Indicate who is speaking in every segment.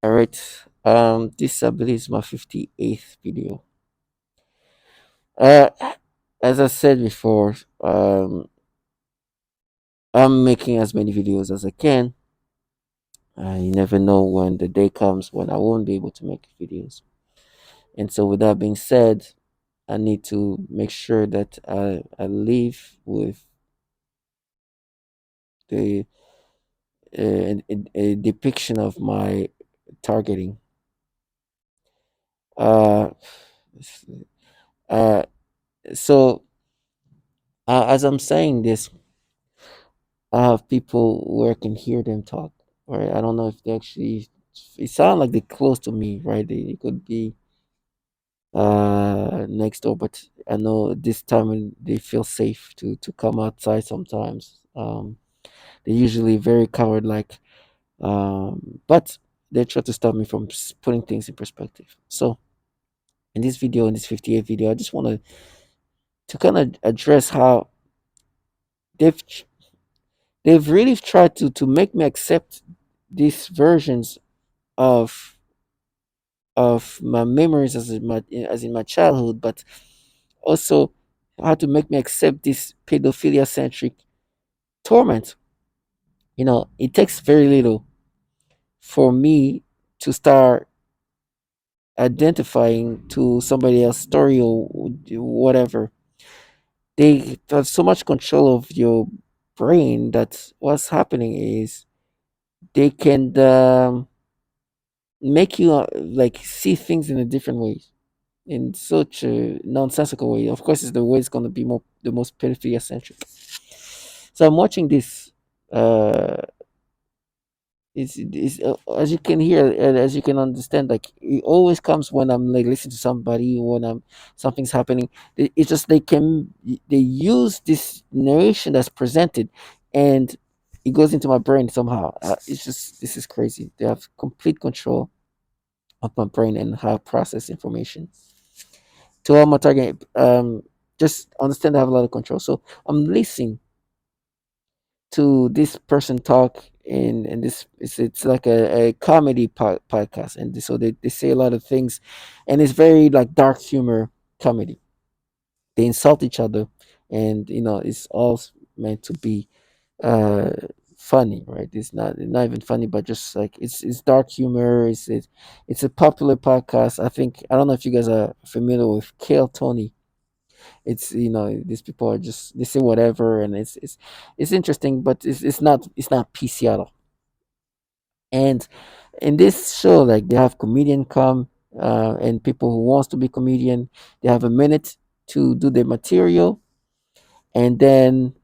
Speaker 1: All right. This I believe is my 58th video. Uh, as I said before, I'm making as many videos as I can. You never know when the day comes when I won't be able to make videos. And so, with that being said, I need to make sure that I leave with the a depiction of my targeting. Uh, uh, so as I'm saying this, I have people where I can hear them talk. Right? I don't know if they actually. It sounds like they're close to me, right? They could be next door, but I know this time when they feel safe to come outside sometimes. They're usually very coward like, but they try to stop me from putting things in perspective. So in this video, in this 58th video, I just want to kind of address how they've ch- they've really tried to make me accept these versions of my memories as in my childhood, but also how to make me accept this pedophilia centric torment. It takes very little for me to start identifying to somebody else's story or whatever. They have so much control of your brain that what's happening is they can make you like see things in a different way, in such a nonsensical way. Of course, it's the way it's going to be more the most pedophilia centric. So I'm watching this. Uh, it's as you can hear and as you can understand, like it always comes when I'm like listening to somebody, when I'm something's happening. It's just they use this narration that's presented, and it goes into my brain somehow. It's just this is crazy. They have complete control of my brain and how I process information. To all my target, just understand I have a lot of control. So I'm listening to this person talk and this it's like a comedy podcast, and so they say a lot of things, and it's very like dark humor comedy. They insult each other, and it's all meant to be uh funny, right? It's not even funny, but just like it's dark humor. It's a popular podcast. I don't know if you guys are familiar with Kale Tony. It's these people are just they say whatever, and it's interesting, but it's not PC at all. And in this show, like they have comedian come, and people who wants to be comedian, they have a minute to do their material, and then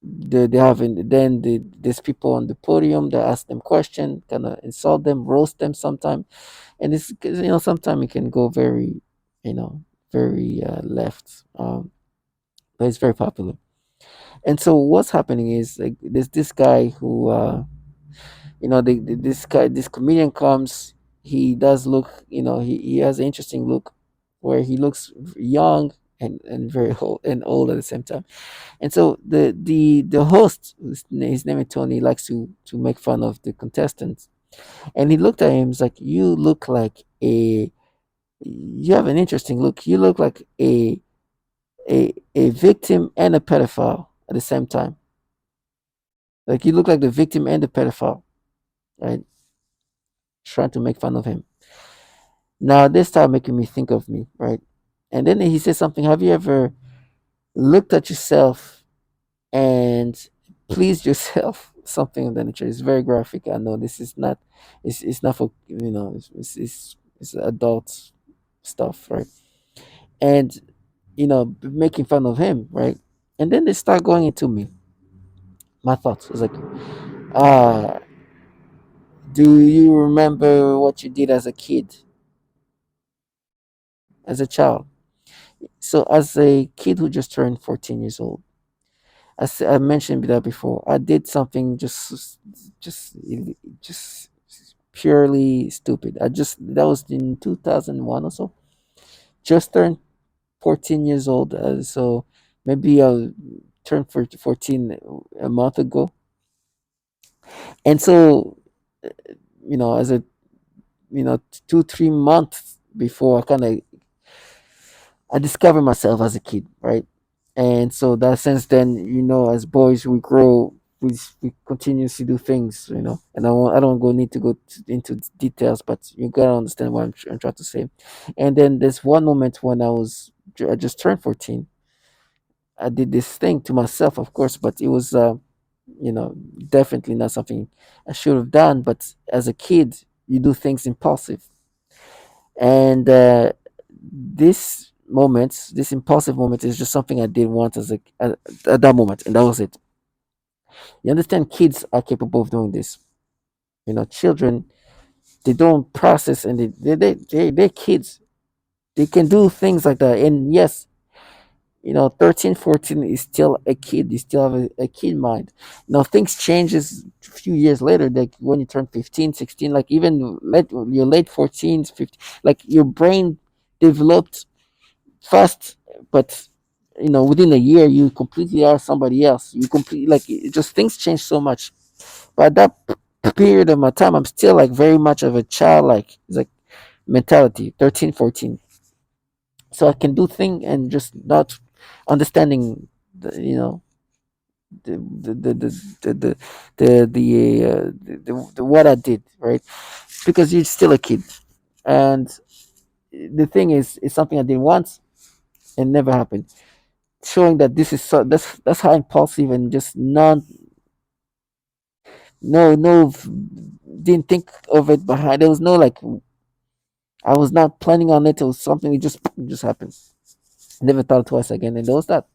Speaker 1: they have then there's people on the podium that ask them question, kind of insult them, roast them sometime, and it's 'cause, sometimes it can go very you know very left, but it's very popular. And so what's happening is like there's this guy who this comedian comes. He does look, he has an interesting look where he looks young and very old at the same time. And so the host, his name is Tony, likes to make fun of the contestants. And he looked at him, he's like, you have an interesting look. You look like a victim and a pedophile at the same time. Like you look like the victim and the pedophile, right? Trying to make fun of him. Now this started making me think of me, right? And then he said something. Have you ever looked at yourself and pleased yourself? Something of that nature. It's very graphic. I know this is not. It's not for it's adult stuff, right? And making fun of him, right? And then they start going into me. My thoughts. It's like, ah, do you remember what you did as a kid, as a child? So as a kid who just turned 14 years old, as I mentioned that before, I did something just just purely stupid. That was in 2001 or so. Just turned 14 years old. So maybe I turned 14 a month ago. And so as a, 2 3 months before I discovered myself as a kid, right? And so that sense, then, as boys we grow, we continuously do things, and I don't go need to go into details, but you gotta understand what I'm trying to say. And then there's one moment when I just turned 14. I did this thing to myself, of course, but it was, you know, definitely not something I should have done. But as a kid, you do things impulsive, and this impulsive moment, is just something I did once at that moment, and that was it. You understand? Kids are capable of doing this. Children, they don't process, and they're kids. They can do things like that, and yes, 13, 14 is still a kid. You still have a kid mind. Things changes a few years later, like when you turn 15, 16, like even your late 14s, 15, like your brain developed fast, but within a year you completely are somebody else. You completely, like, just things change so much. But at that period of my time, I'm still like very much of a child, like it's like mentality, 13, 14. So I can do thing and just not understanding the, the the the the the the what I did, right? Because you're still a kid, and the thing is, it's something I did once and never happened, showing that this is that's how impulsive and just non no no didn't think of it behind. There was no, like, I was not planning on it. It was something, it just happened. Never thought twice again, and there was that.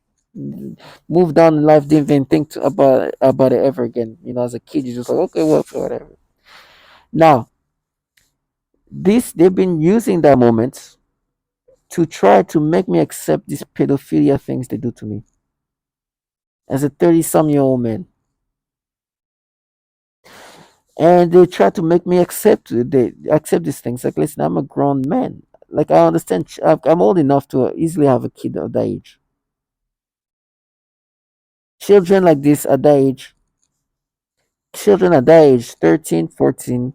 Speaker 1: Moved on in life, didn't even think about it ever again. As a kid, you're just like, okay, well, whatever. Now, this they've been using that moment to try to make me accept these pedophilia things they do to me as a 30-some-year-old man, and they try to make me accept these things. Like, listen, I'm a grown man. Like, I understand. I'm old enough to easily have a kid at that age. Children like this at that age, children at that age, 13, 14,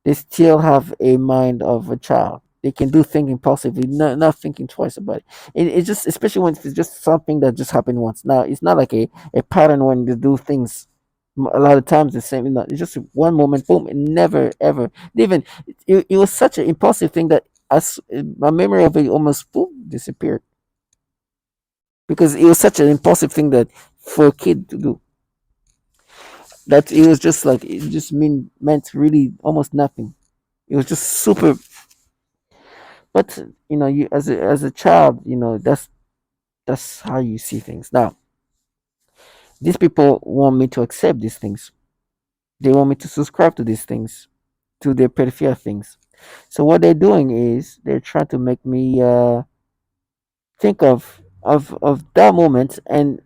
Speaker 1: they still have a mind of a child. They can do things impulsively, not thinking twice about it. It's just, especially when it's just something that just happened once. Now, it's not like a pattern when they do things a lot of times the same. It's just one moment, boom, and never ever. Even it was such an impulsive thing that as my memory of it almost, boom, disappeared, because it was such an impulsive thing that for a kid to do, that it was just like, it just meant really almost nothing. It was just super. But you, as a child, that's how you see things. Now, these people want me to accept these things. They want me to subscribe to these things, to their pedophilia things. So what they're doing is they're trying to make me think of that moment, and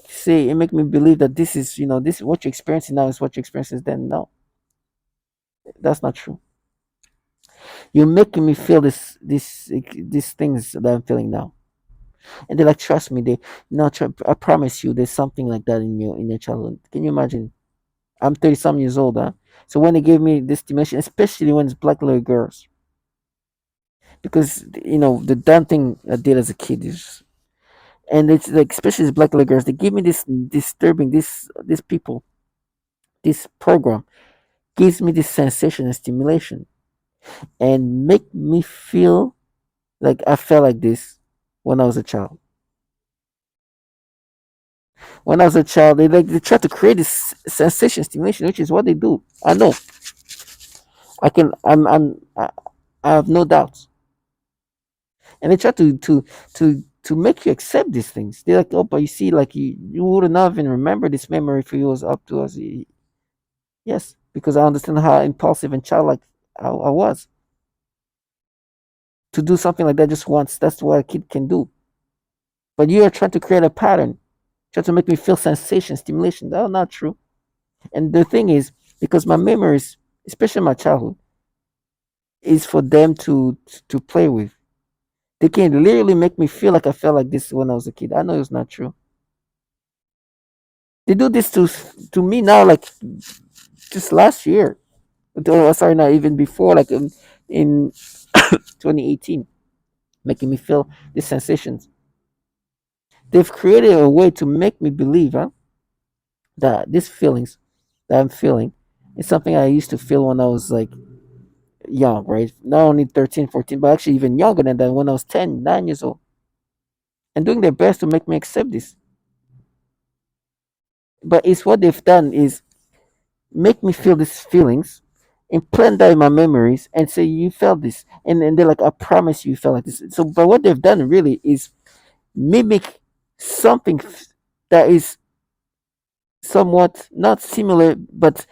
Speaker 1: say and make me believe that this, what you're experiencing now is what you're experiencing then. No, that's not true. You're making me feel these things that I'm feeling now. And they're like, trust me, they not I promise you, there's something like that in your childhood. Can you imagine? I'm 30 some years old, huh? So when they gave me this stimulation, especially when it's black little girls, because the damn thing I did as a kid is, and it's like, especially as black little girls, they give me this disturbing, this people, this program gives me this sensation and stimulation, and make me feel like I felt like this when I was a child. When I was a child, they try to create this sensation stimulation, which is what they do. I know. I can. I have no doubts. And they try to make you accept these things. They're like, oh, but you see, like, you would not even remember this memory if it was up to us. Yes, because I understand how impulsive and childlike I was to do something like that just once. That's what a kid can do. But you are trying to create a pattern, trying to make me feel sensation, stimulation. That's not true. And the thing is, because my memories, especially my childhood, is for them to play with. They can literally make me feel like I felt like this when I was a kid. I know it's not true. They do this to me now, like just last year. Sorry, not even before, like in 2018, making me feel these sensations. They've created a way to make me believe, huh, that these feelings that I'm feeling is something I used to feel when I was like young, right? Not only 13, 14, but actually even younger than that, when I was 10, 9 years old, and doing their best to make me accept this. But it's what they've done is make me feel these feelings, implant that in my memories, and say you felt this, and they're like, I promise you felt like this. So, but what they've done really is mimic something that is somewhat not similar, but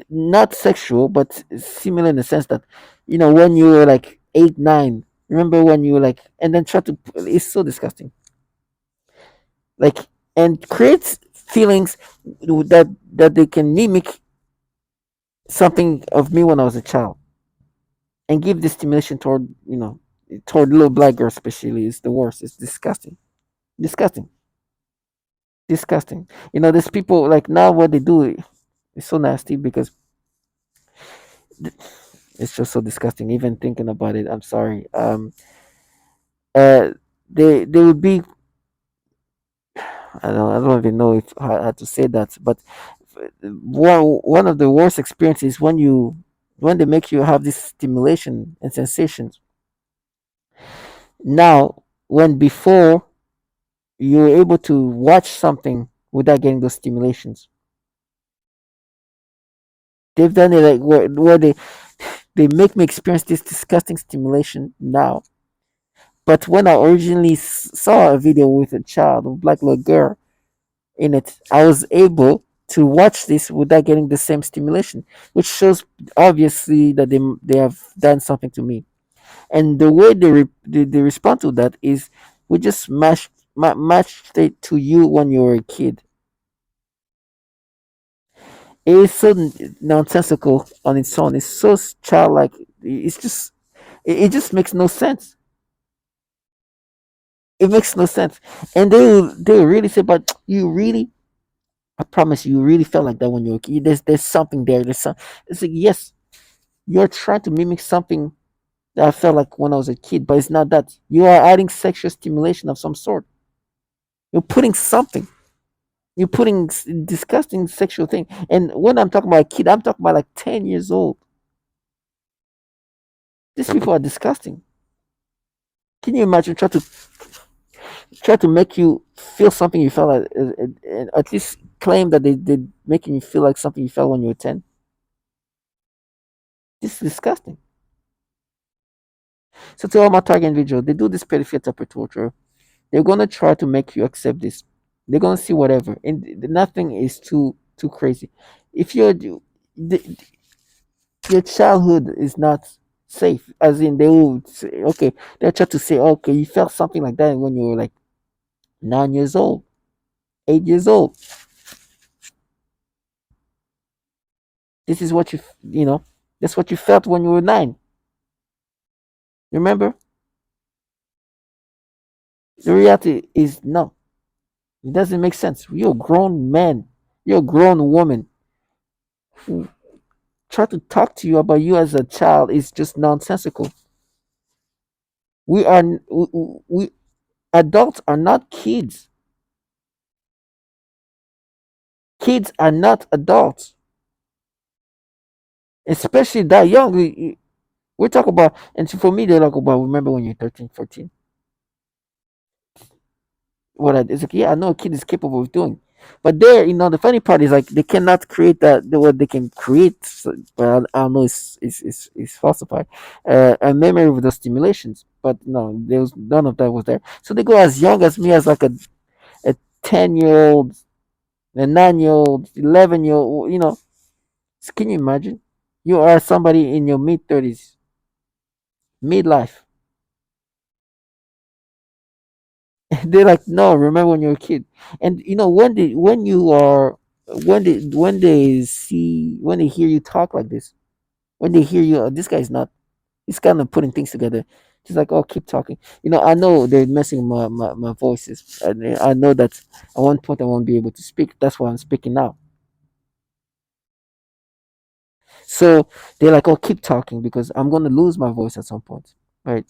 Speaker 1: not sexual, but similar in the sense that, when you were like 8, 9, remember when you were like, and then try to, it's so disgusting. Like, and creates feelings that they can mimic something of me when I was a child, and give the stimulation toward, toward little black girls especially is the worst. It's disgusting. Disgusting. Disgusting. There's people like now what they do is so nasty because it's just so disgusting. Even thinking about it, I'm sorry. Uh, they would be. I don't even know if how to say that, but one of the worst experiences when they make you have this stimulation and sensations. Now, when before you were able to watch something without getting those stimulations, they've done it like where they make me experience this disgusting stimulation now. But when I originally saw a video with a child, a black little girl in it, I was able to watch this without getting the same stimulation, which shows obviously that they have done something to me. And the way they respond to that is we just matched it to you when you were a kid. It is so nonsensical on its own. It's so childlike. It's just it just makes no sense. It makes no sense. And they will really say, but you really, I promise you really felt like that when you were a kid. There's something there. It's like, yes, you're trying to mimic something that I felt like when I was a kid, but it's not that. You are adding sexual stimulation of some sort. You're putting something. You're putting disgusting sexual thing. And when I'm talking about a kid, I'm talking about like 10 years old. These people are disgusting. Can you imagine try to make you feel something you felt like, and at least claim that they making you feel like something you felt when you were 10? This is disgusting. So to all my target individual, they do this pedophilia type of torture. They're gonna try to make you accept this. They're gonna see whatever, and nothing is too crazy. If your childhood is not safe, as in they will say, okay, they'll try to say, okay, you felt something like that when you were like 9 years old, 8 years old. This is what that's what you felt when you were 9. Remember? The reality is no. It doesn't make sense. You're a grown man. You're a grown woman. Who try to talk to you about you as a child is just nonsensical. We adults are not kids. Kids are not adults, especially that young. We talk about, and for me, they talk about. Remember when you're 13, 14? It's like, yeah, I know a kid is capable of doing, but there, the funny part is like they cannot create what they can create. So, but I don't know, it's falsified a memory with those stimulations. But no, there was none of that was there. So they go as young as me as like a 10-year old, a 9-year old, 11-year old. Can you imagine? You are somebody in your mid 30s, midlife. They're like, no, remember when you were a kid. And when they hear you talk like this, when they hear you, this guy is not, he's kind of putting things together. Just like, oh, keep talking. I know they're messing with my voices. And I know that at one point I won't be able to speak. That's why I'm speaking now. So they're like, "Oh, keep talking because I'm gonna lose my voice at some point, right?"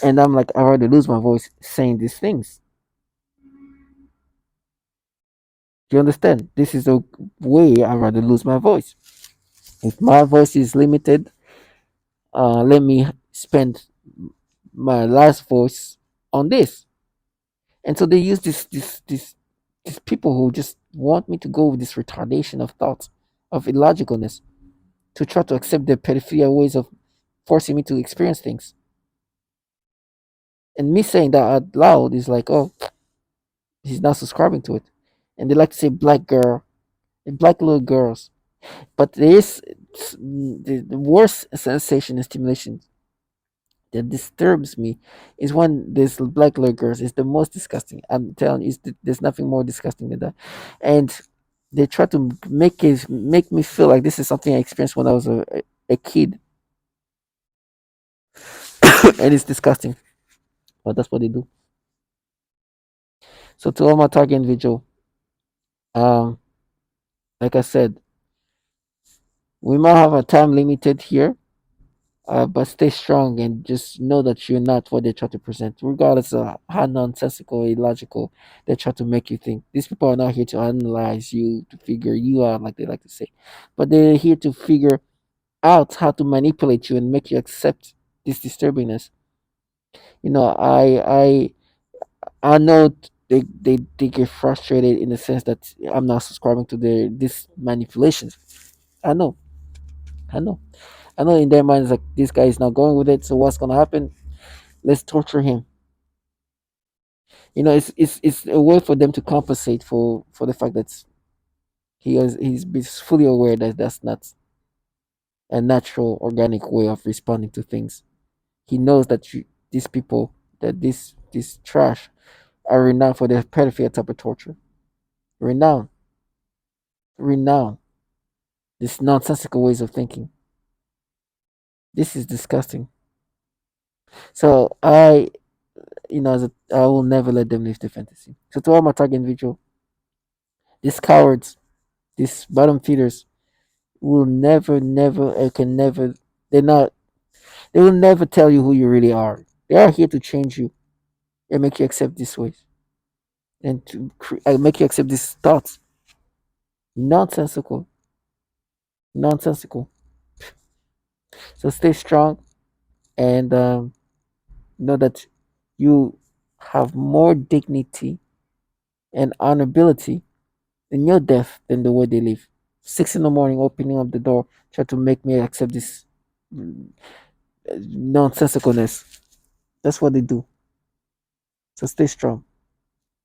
Speaker 1: And I'm like, "I already lose my voice saying these things." Do you understand? This is a way I'd rather lose my voice. If my voice is limited, let me spend my last voice on this. And so they use these people who just want me to go with this retardation of thought, of illogicalness, to try to accept their pedophilia ways of forcing me to experience things. And me saying that out loud is like, oh, he's not subscribing to it. And they like to say black girl and black little girls. But there is the worst sensation and stimulation that disturbs me is when this black little girls is the most disgusting. I'm telling you, there's nothing more disgusting than that. And they try to make me feel like this is something I experienced when I was a kid, and it's disgusting. But that's what they do. So to all my target individual, um, like I said, we might have a time limited here, but stay strong and just know that you're not what they try to present, regardless of how nonsensical, illogical they try to make you think. These people are not here to analyze you, to figure you out, like they like to say, but they're here to figure out how to manipulate you and make you accept this disturbingness. You know, I know they get frustrated in the sense that I'm not subscribing to their this manipulations. I know, I know. I know in their minds like this guy is not going with it. So what's gonna happen? Let's torture him. You know, it's a way for them to compensate for the fact that he's fully aware that that's not a natural organic way of responding to things. He knows that these people that this trash are renowned for their pedophilia type of torture. Renowned, renowned. This nonsensical ways of thinking. This is disgusting. So I will never let them live the fantasy. So to all my target individual, these cowards, these bottom feeders will never, never, can never. They're not. They will never tell you who you really are. They are here to change you and make you accept these ways and to make you accept these thoughts. Nonsensical, nonsensical. So stay strong and know that you have more dignity and honorability in your death than the way they live. 6 in the morning, opening up the door, try to make me accept this nonsensicalness. That's what they do. So stay strong.